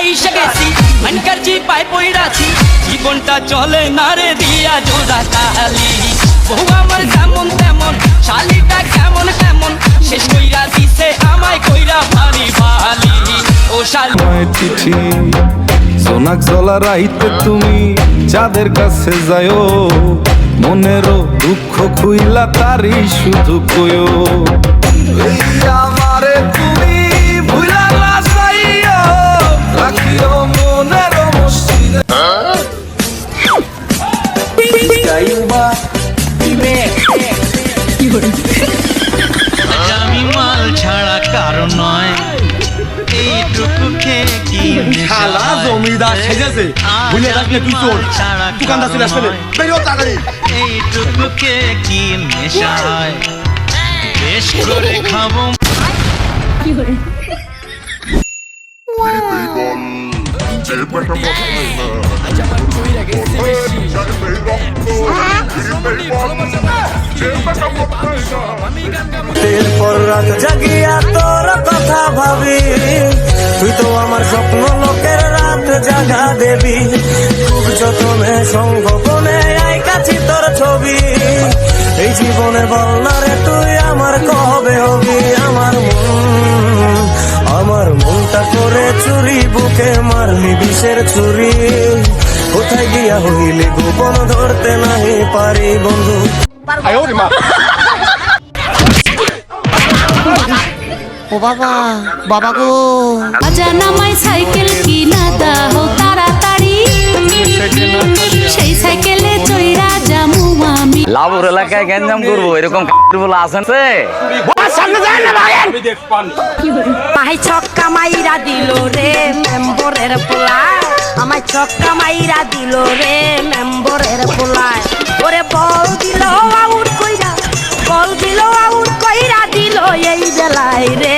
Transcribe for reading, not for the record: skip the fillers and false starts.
এসে গেছি মানকার জি পায় পইরাছি জীবনটা চলে না রে দিয়া জোড়া তালি বহু আমার যেমন তেমন শালিটা কেমন কেমন শেষ কইরা দিছে আমায় কইরা ভারী ভালি ও শালি চিঠি সোনাক জলা রাইতে তুমি যাদের কাছে যায়ও মনেরও দুঃখ খুইলা তারি শুধু কয়ো আমারে তুমি ভুলা না যাইও রাখিও মনের মসজিদে যাইবা আমি মাল ছাড়া কারণ নয় এইটুকু খেয়ে কি শালা জমিদার সেজেছে ভুলে রাখলে তুই চোর দোকানদার চলে আসবে বেরিয়ে তাড়াতাড়ি এইটুকু খেয়ে কি নেশা হয় বেশ করে খাবো এরপর রাত জাগিয়া তোর কথা ভাবি তুই তো আমার স্বপ্ন লোকের রাত জাগা দেবী খুব যতনে সংগোপনে আইকাছি তোর ছবি এই জীবনে বল না রে তুই আমার কবে হবি আমার মনটা করে চুরি বুকে মারলি বিষের ছুরি কোথায় গিয়া হইলি গোপন ধরতে নাহি পারি বন্ধু ও বাবা বাবা গো অজানামাই সাইকেল কিনা দাও তাড়াতাড়ি সেই সাইকেলে চইরা যামু আমি লাভর এলাকায় গ্যাঞ্জাম করবো এরকম বলে আসেন মাই ছক্কা মাইরা দিল রে মেম্বরের পোলা আমায় ছক্কা মাইরা দিল রে মেম্বরের পোলা ওরে বল দিল আউট কইরা দিল এই বেলায় রে